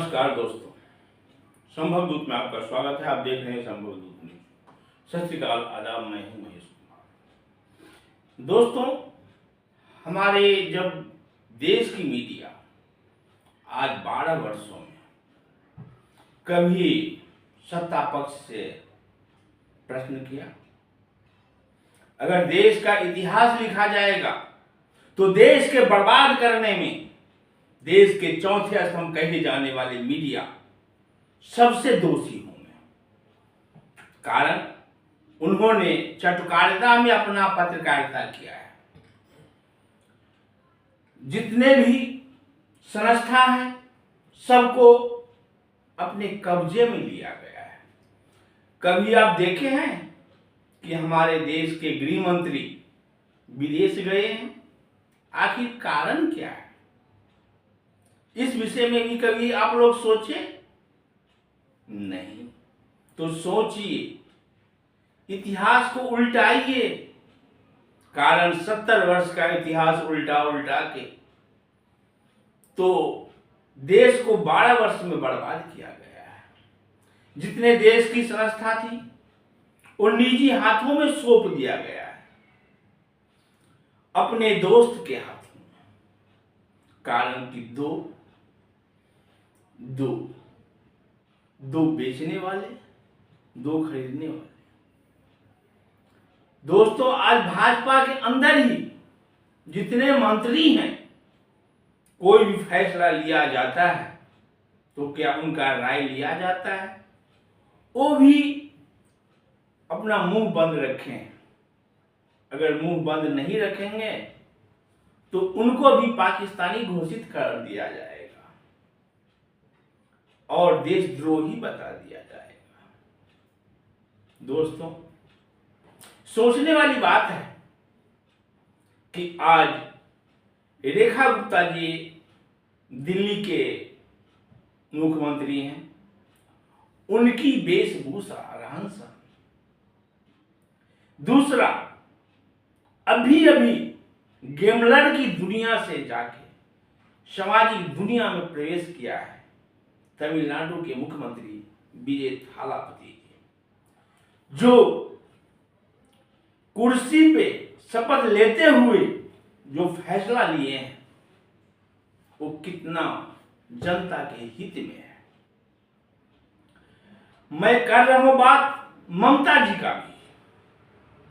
नमस्कार दोस्तों, संभव दूत में आपका स्वागत है। आप देख रहे हैं संभव दूत न्यूज। सत श्री अकाल, आदाब, मैं हूं महेश कुमार। दोस्तों, हमारे जब देश की मीडिया आज 12 वर्षों में कभी सत्ता पक्ष से प्रश्न किया, अगर देश का इतिहास लिखा जाएगा तो देश के बर्बाद करने में देश के चौथे स्तंभ कहे जाने वाले मीडिया सबसे दोषी होंगे। कारण उन्होंने चटुकारिता में अपना पत्रकारिता किया है। जितने भी संस्था है सबको अपने कब्जे में लिया गया है। कभी आप देखे हैं कि हमारे देश के गृह मंत्री विदेश गए हैं? आखिर कारण क्या है? इस विषय में भी कभी आप लोग सोचे? नहीं तो सोचिए, इतिहास को उल्टाइए। कारण 70 वर्ष का इतिहास उल्टा उल्टा के तो देश को 12 वर्ष में बर्बाद किया गया है। जितने देश की संस्था थी वो निजी हाथों में सौंप दिया गया है, अपने दोस्त के हाथों में। कारण कि दो बेचने वाले, दो खरीदने वाले। दोस्तों, आज भाजपा के अंदर ही जितने मंत्री हैं, कोई भी फैसला लिया जाता है तो क्या उनका राय लिया जाता है? वो भी अपना मुंह बंद रखें। अगर मुंह बंद नहीं रखेंगे तो उनको भी पाकिस्तानी घोषित कर दिया जाएगा और देशद्रोही बता दिया जाएगा। दोस्तों, सोचने वाली बात है कि आज रेखा गुप्ता जी दिल्ली के मुख्यमंत्री हैं। उनकी वेशभूषा, रहन सहन। दूसरा, अभी गेमलर की दुनिया से जाके सामाजिक दुनिया में प्रवेश किया है तमिलनाडु के मुख्यमंत्री विजय थालापति जी, जो कुर्सी पे शपथ लेते हुए जो फैसला लिए हैं वो कितना जनता के हित में है। मैं कर रहा हूं बात ममता जी का भी।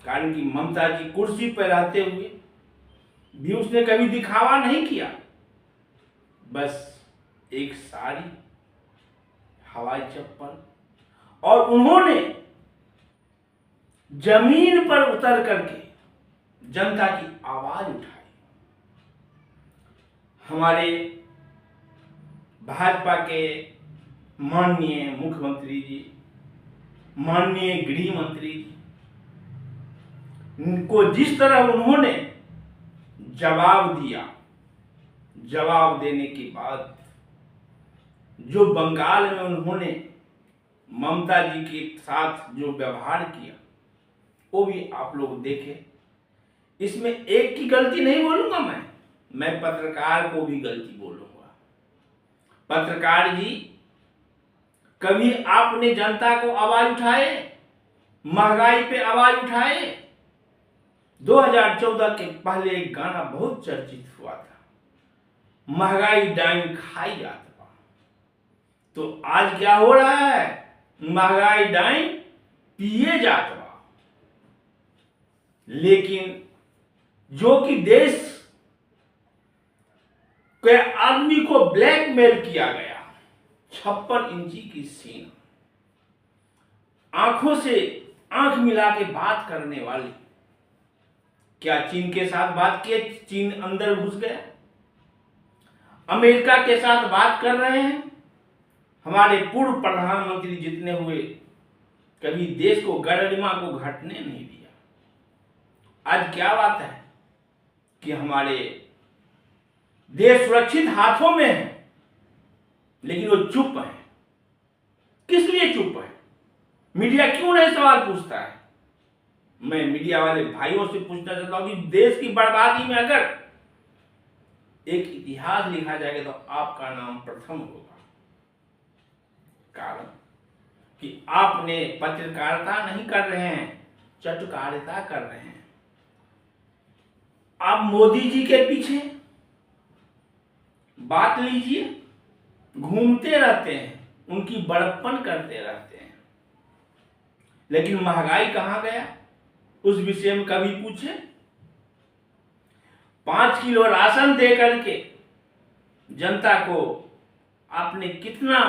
कारण कि ममता जी कुर्सी पर रहते हुए भी उसने कभी दिखावा नहीं किया। बस एक साड़ी, हवाई चप्पल, और उन्होंने जमीन पर उतर करके जनता की आवाज उठाई। हमारे भाजपा के माननीय मुख्यमंत्री जी, माननीय गृह मंत्री जी को जिस तरह उन्होंने जवाब दिया, जवाब देने के बाद जो बंगाल में उन्होंने ममता जी के साथ जो व्यवहार किया वो भी आप लोग देखें। इसमें एक की गलती नहीं बोलूंगा मैं पत्रकार को भी गलती बोलूंगा। पत्रकार जी, कभी आपने जनता को आवाज उठाए? महंगाई पे आवाज उठाए? 2014 के पहले एक गाना बहुत चर्चित हुआ था, महंगाई डाइन खाई जाता। तो आज क्या हो रहा है? महंगाई डाइन पिए जाता। लेकिन जो कि देश के आदमी को ब्लैकमेल किया गया, 56 इंची की सीन, आंखों से आंख मिला के बात करने वाली, क्या चीन के साथ बात किए? चीन अंदर घुस गया। अमेरिका के साथ बात कर रहे हैं। हमारे पूर्व प्रधानमंत्री जितने हुए, कभी देश को गरिमा को घटने नहीं दिया। आज क्या बात है कि हमारे देश सुरक्षित हाथों में है, लेकिन वो चुप है। किस लिए चुप है? मीडिया क्यों नहीं सवाल पूछता है? मैं मीडिया वाले भाइयों से पूछना चाहता हूं कि देश की बर्बादी में अगर एक इतिहास लिखा जाएगा तो आपका नाम प्रथम होगा। कारण कि आपने पत्रकारिता नहीं कर रहे हैं, चटकारिता कर रहे हैं। आप मोदी जी के पीछे बात लीजिए, घूमते रहते हैं, उनकी बड़प्पन करते रहते हैं, लेकिन महंगाई कहां गया उस विषय में कभी पूछे? 5 किलो राशन दे करके जनता को आपने कितना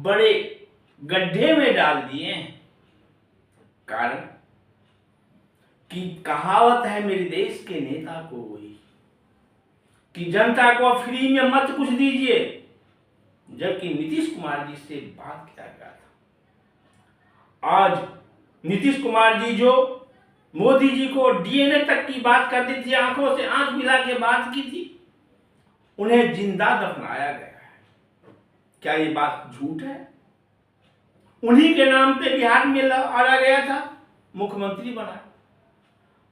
बड़े गड्ढे में डाल दिए हैं। कारण कि कहावत है मेरे देश के नेता को वही कि जनता को फ्री में मत कुछ दीजिए, जबकि नीतीश कुमार जी से बात किया गया था। आज नीतीश कुमार जी जो मोदी जी को डीएनए तक की बात कर दी थी, आंखों से आंख मिला के बात की थी, उन्हें जिंदा दफनाया गया है। क्या ये बात झूठ है? उन्हीं के नाम पे बिहार में लड़ा गया था, मुख्यमंत्री बना।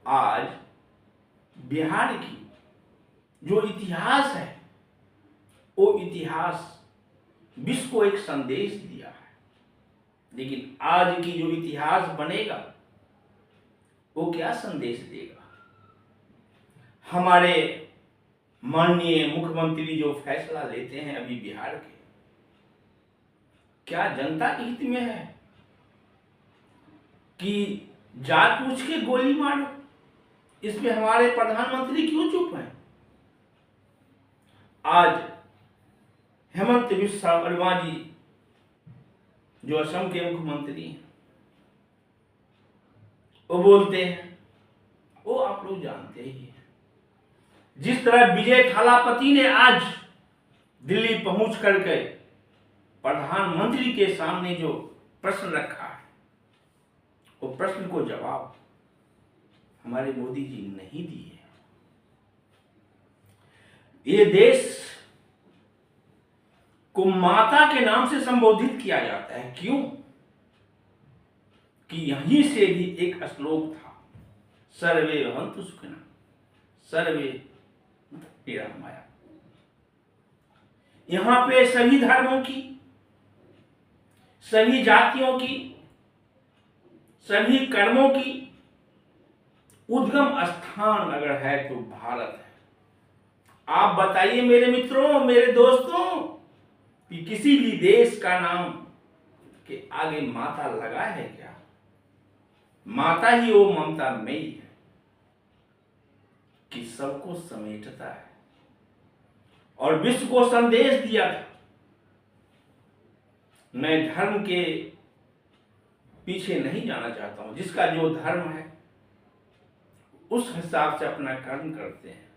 आज बिहार की जो इतिहास है, वो इतिहास विश्व को एक संदेश दिया है, लेकिन आज की जो इतिहास बनेगा वो क्या संदेश देगा? हमारे माननीय मुख्यमंत्री जो फैसला लेते हैं अभी बिहार के, क्या जनता के हित में है कि जात पूछ के गोली मारो? इसमें हमारे प्रधानमंत्री क्यों चुप हैं? आज हेमंत बिस्वा शर्मा जी जो असम के मुख्यमंत्री हैं, वो बोलते हैं, वो आप लोग जानते ही हैं। जिस तरह विजय थालापति ने आज दिल्ली पहुंच करके प्रधानमंत्री के सामने जो प्रश्न रखा है, वो प्रश्न को जवाब हमारे मोदी जी नहीं दिए। ये देश को माता के नाम से संबोधित किया जाता है। क्यों? कि यहीं से भी एक श्लोक था, सर्वे भवन्तु सुखिनः सर्वे निरामया। यहां पे सभी धर्मों की, सभी जातियों की, सभी कर्मों की उद्गम स्थान अगर है तो भारत है। आप बताइए मेरे मित्रों, मेरे दोस्तों, कि किसी भी देश का नाम के आगे माता लगा है क्या? माता ही वो ममता मई है कि सबको समेटता है और विश्व को संदेश दिया था। मैं धर्म के पीछे नहीं जाना चाहता हूं, जिसका जो धर्म है उस हिसाब से अपना कर्म करते हैं,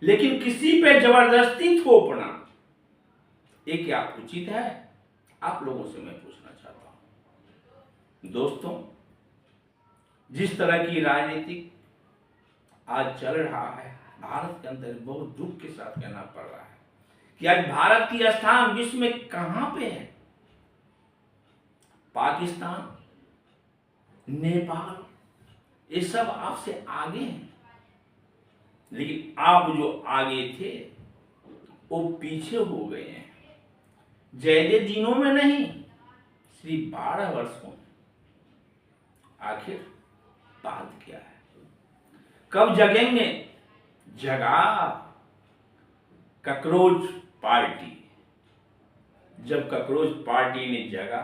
लेकिन किसी पे जबरदस्ती थोपना ये क्या उचित है? आप लोगों से मैं पूछना चाहता हूं। दोस्तों, जिस तरह की राजनीतिक आज चल रहा है भारत के अंदर, बहुत दुख के साथ कहना पड़ रहा है कि आज भारत की स्थान विश्व में कहां पे है? पाकिस्तान, नेपाल, ये सब आपसे आगे हैं, लेकिन आप जो आगे थे वो पीछे हो गए हैं। ज्यादा दिनों में नहीं, सिर्फ 12 वर्षों में। आखिर बात क्या है? कब जगेंगे? जगा कॉकरोच पार्टी। जब कॉकरोच पार्टी ने जगा,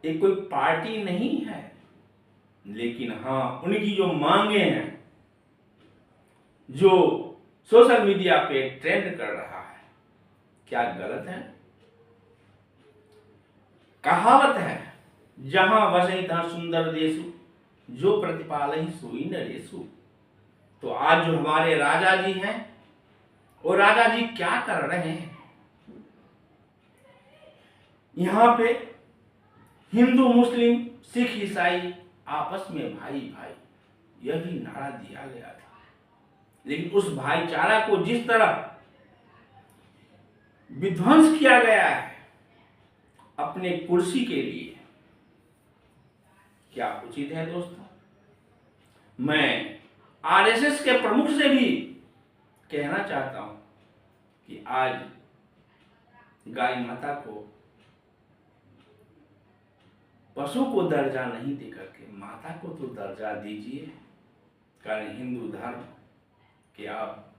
ये कोई पार्टी नहीं है, लेकिन हाँ, उनकी जो मांगे हैं, जो सोशल मीडिया पे ट्रेंड कर रहा है, क्या गलत है? कहावत है, जहां वसई तहां सुंदर देशु, जो प्रतिपालहि सोई नरेशु। तो आज जो हमारे राजा जी हैं, वो राजा जी क्या कर रहे हैं? यहां पे हिंदू, मुस्लिम, सिख, ईसाई आपस में भाई भाई, यह भी नारा दिया गया था, लेकिन उस भाईचारा को जिस तरह विध्वंस किया गया है अपने कुर्सी के लिए, क्या उचित है? दोस्तों, मैं आरएसएस के प्रमुख से भी कहना चाहता हूं कि आज गाय माता को पशु को दर्जा नहीं दे करके माता को तो दर्जा दीजिए। कारण हिंदू धर्म के आप